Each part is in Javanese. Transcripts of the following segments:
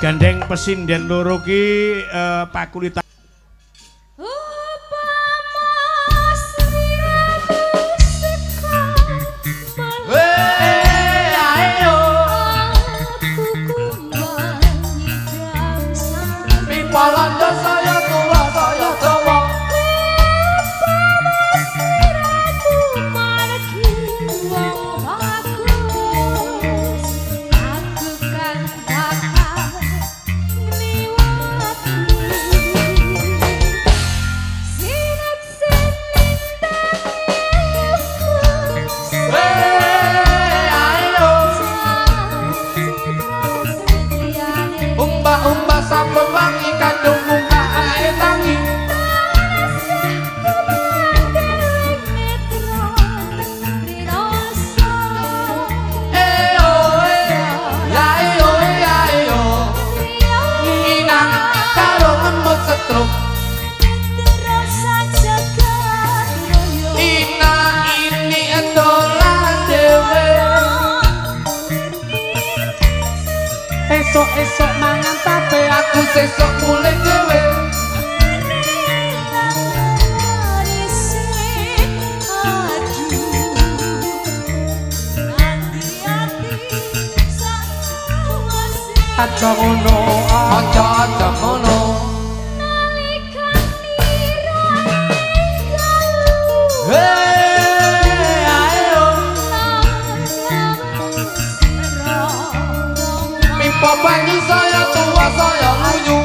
gandeng pesinden loro ki pakulitan esok mangan tape aku sesok mulai dhewe aja ngono aja ngono banyu saya tua saya luyu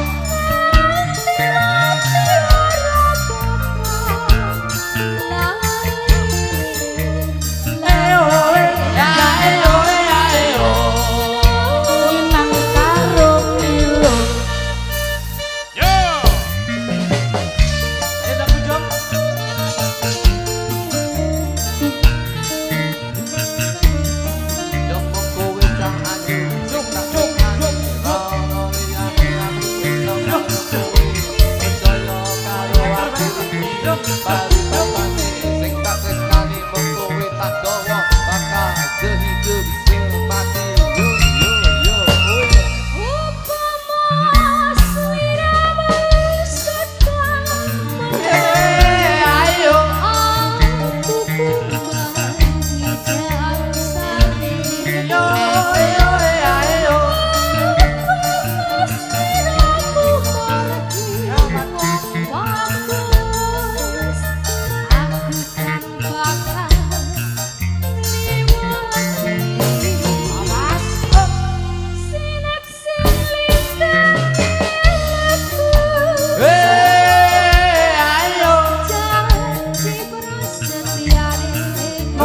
inang karo pilu yo edak ujung yo kowe cang ayu cuk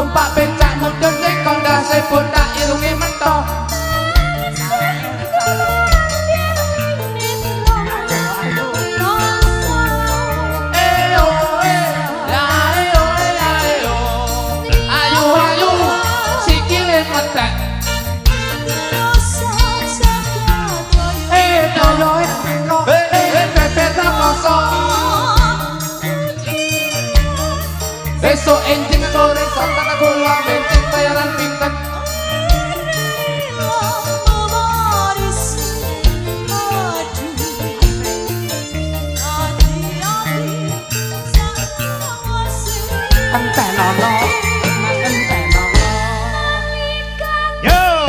numpak becak mudun ning kondase botak irunge mentok ayu sikile metek besok enjing sore santana gula bensin bayaran pinten entenono yo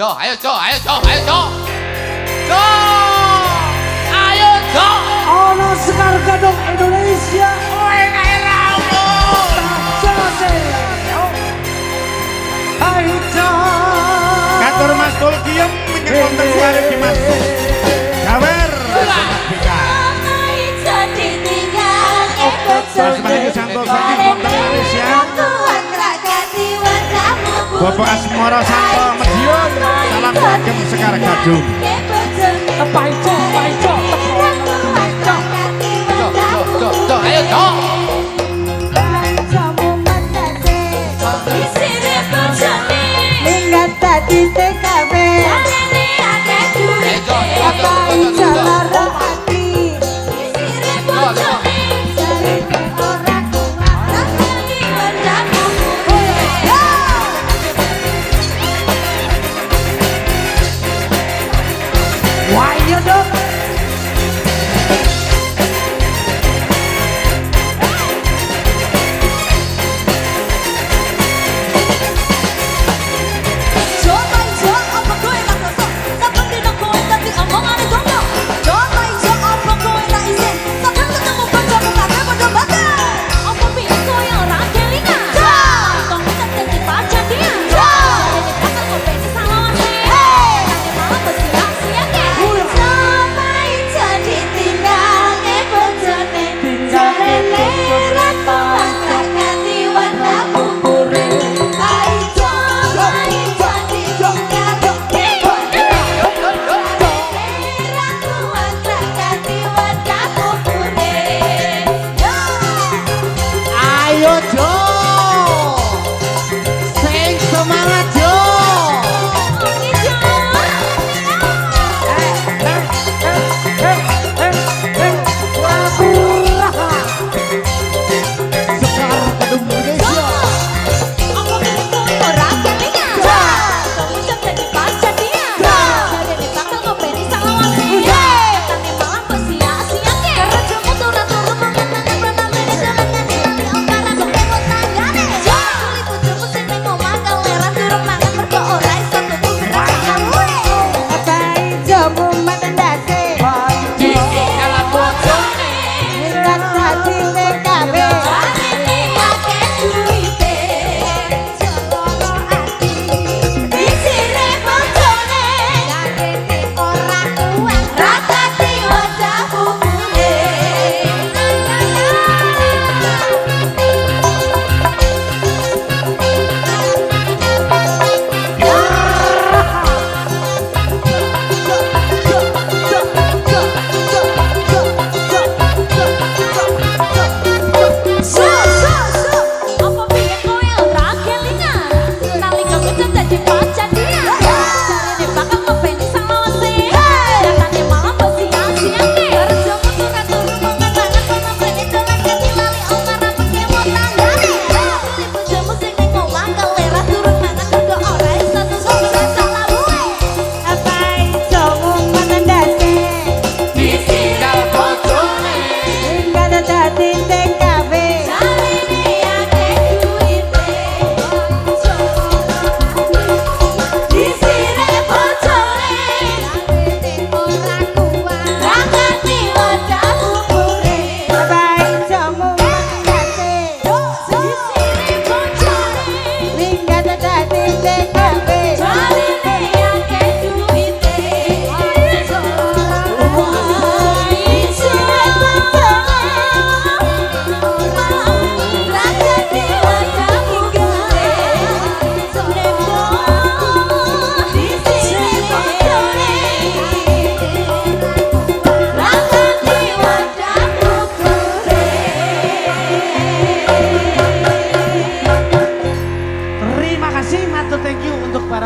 Jo, ayo Jo. Ono Sekar Gadong Indonesia. Oe kae rawo. Jose. Ayo Jo. Katur Mas Tulkiem menyang wonten suare Dimas. Gawer. Jadi tinggal Semangat Santoso Montelis ya. Bapak Asmoro Santo Medion, salam kagem Sekar Gadung. Paico, paico, ayo dong. Minggat tadi TKB apa ijo loro ati jare ora kuat wah iya dong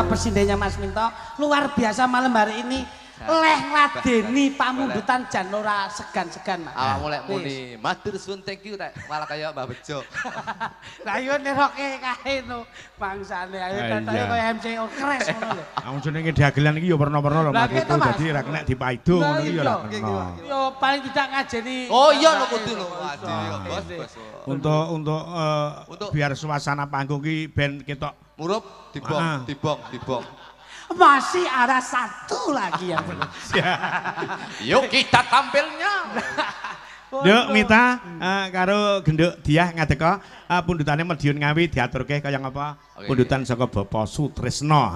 Persindenya Mas Minto luar biasa malam hari ini leh ngladeni pamundutan jan ora segan-segan Mas. Mulai muni matur suwun thank you malah kaya Mbak Bejo. Lah yo neroke kae no bangsane ayo kaya kaya MCO kres ngono lho. Wong jenenge dagelan iki yo perno-perno lho Mas itu dadi ra kena dipaido ngono iki yo ra kena. Yo paling tidak ngajeni. Oh iya lho kudu lho. Bos. Untuk biar suasana panggung ki ben ketok murup dibong. Masih ada satu lagi yang belum. Yuk kita tampilnya. Yuk Mita karo Genduk Diah ngadeka pundutane Medion Ngawi diaturke kaya ngapa? Pundutan saka Bapak Sutrisno.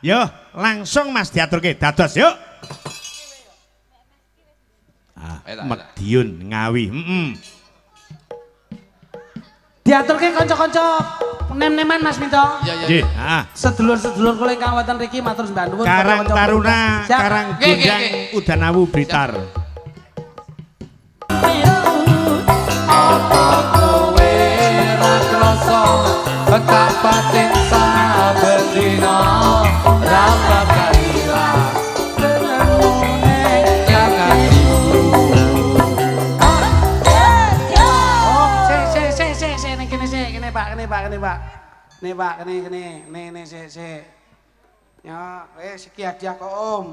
Yuk langsung Mas diaturke dados yuk. Medion Ngawi. diaturke kanca-kanca nem-neman Mas Minto. Iya iya. Nggih, heeh. Sedulur-sedulur kula ingkang wonten mriki matur sembah nuwun. Karang kanca-kanca Taruna, Siap. Karang Nggih, nggih, Gondang, nggih. Udanawu Blitar. Apa kowe ra krasa tak pating saben dina ra bakal ilang tenune jangan Sik ning kene sik, kene Pak, kene Pak, kene Pak. Nih Pak, kene. Nih sik. Ya, wis iki hadiah kok Om.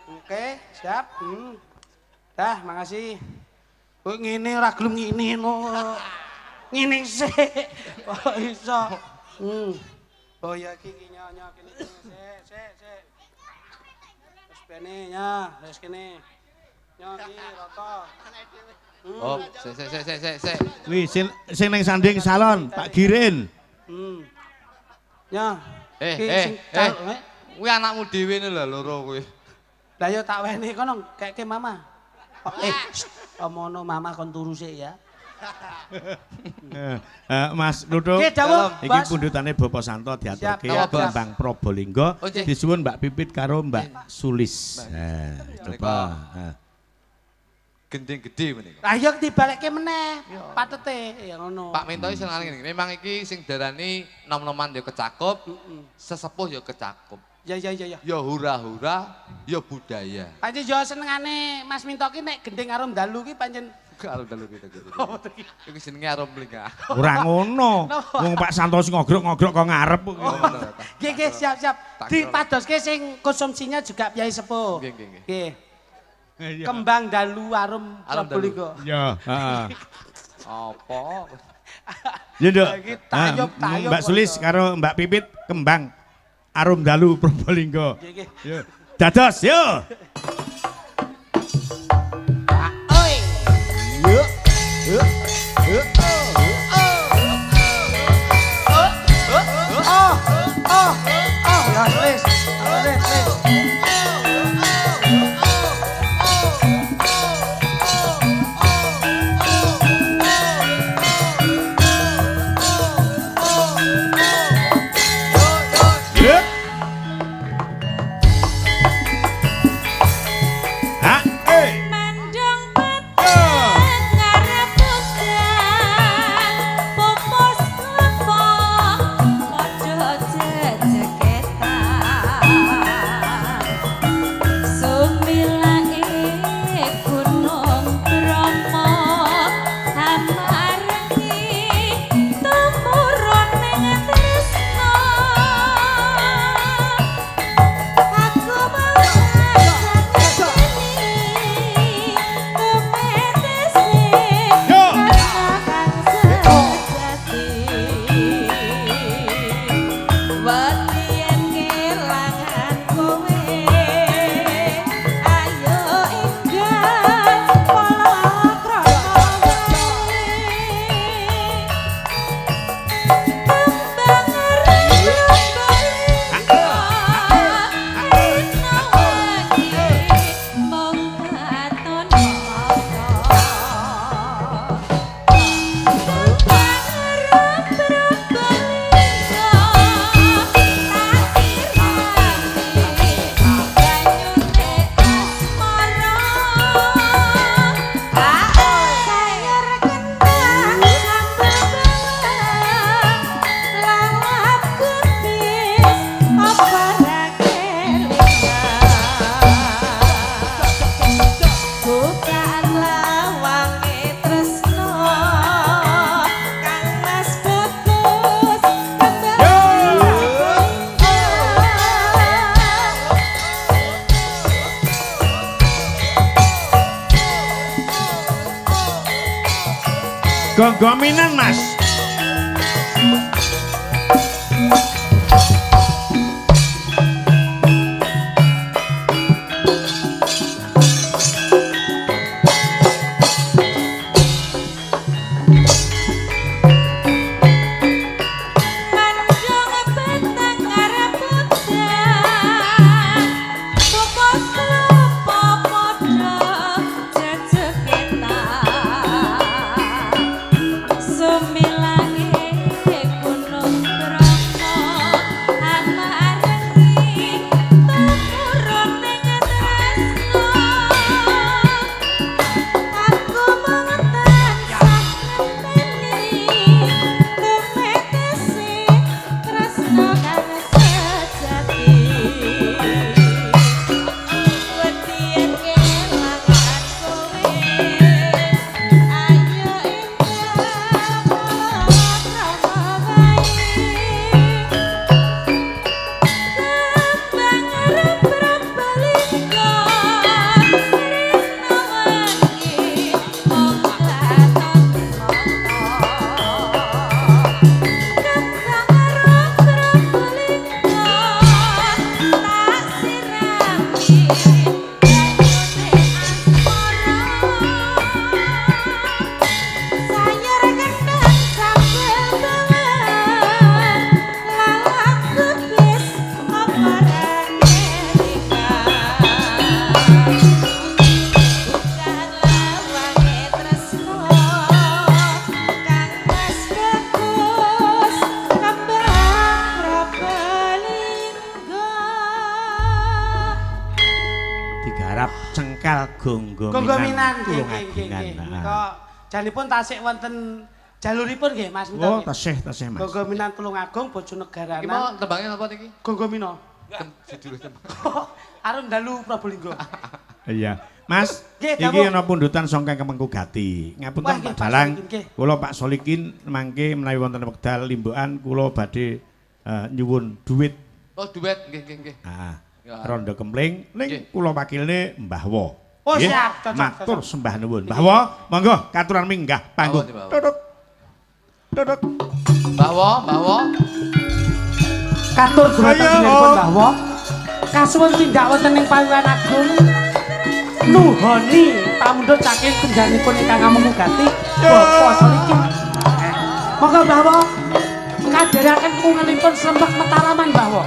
Oke, siap. Dah, makasih. Kok ngene ora gelem ngene no. Ngene sik. Oh iso. Oh ya iki nyonya kene sik. Wis bene ya, wis kene. Nyo iki rata. Oh, sik. Wih, sing ning sanding salon, Pak Girin. Ya. Kuwi anakmu dhewe lho loro kuwi. Lah yo tak wehne kono keke mama. Omono mama kon turu sik ya. Mas Ludo, Nggih, dawuh, iki Bas. pundutane Bapak Santo diaturke Siap, Bas. Kembang Probolinggo, Oh, nggih. disuwun Mbak Pipit karo Mbak Sulis. Coba. Gending gede menika. Lah yo dibalekke meneh patete ya ngono. Pak Minto sing ngene. Memang iki sing darani nom-noman ya kecakup, sesepuh ya kecakup. Ya. Ya hura-hura, ya budaya. Pancen yo senengane Mas Minto ki nek gending arum dalu ki pancen Kalau dalu kita gitu. Iki jenenge arum lingga. Ora ngono. Napa? Wong Pak Santo sing ngogrok-ngogrok kok ngarep. Nggih siap. Dipadoske sing konsumsinya juga Kyai Sepuh. Nggih. Nggih. Kembang dalu arum Arum Probolinggo. Ya, heeh. Apa? Ya, Nduk. Lagi tayub, tayub, Mbak Sulis Bos. karo Mbak Pipit Kembang Arum Dalu Probolinggo. Nggih. Yo. Dados, yo. Ya wis. Yo. Ha, Mandang peteng ngarep udang pupus klepo padha jejeketan sumilae gunung Bromo amargi tumurun ning tresna aku Bukan lawange tresno kang mas putus Gonggominan, Mas. Mandang peteng ngarep udang pupus klepo padha jejeketan sumi digarap cengkal gonggominan Gonggominan nggih tulung nggih agungan. nggih. Nah. Menika janipun tasik wonten jaluripun nggih Mas. Oh, tasih Mas. Gonggominan Tulungagung Iki Bojonegaranan. mau tembangnya apa niki? Gonggomina. Judulnya tembang. Arep dalu Probolinggo. Iya. Mas, Nggih, iki dawuh. ana pundutan sangka Kemengku Gati. Wah, Ngapunten nggih, Pak Pak Dalang. Solikin, nggih. Kula Pak Solikin mangke menawi wonten wekdal limbukan kula badhe nyuwun duit. Oh, duet nggih nggih nggih. Nah, Ya. rondo kempling ning Nggih. kula wakilne Mbah Wo. Oh, Nggih, siap, cocok, matur cocok. sembah nuwun. Mbah Wo, monggo katuran minggah panggung. Mbah Wo. Duduk. Duduk. Bahwa Katur Ayo, dumateng Om. bahwa kasuwun tindak wonten ing Pawiwan Agung nuhoni pamundhut saking tungganipun ingkang ngamumugati Bapak Solikin. Monggo bahwa kadheraken kungenipun Slembek Mataraman bahwa.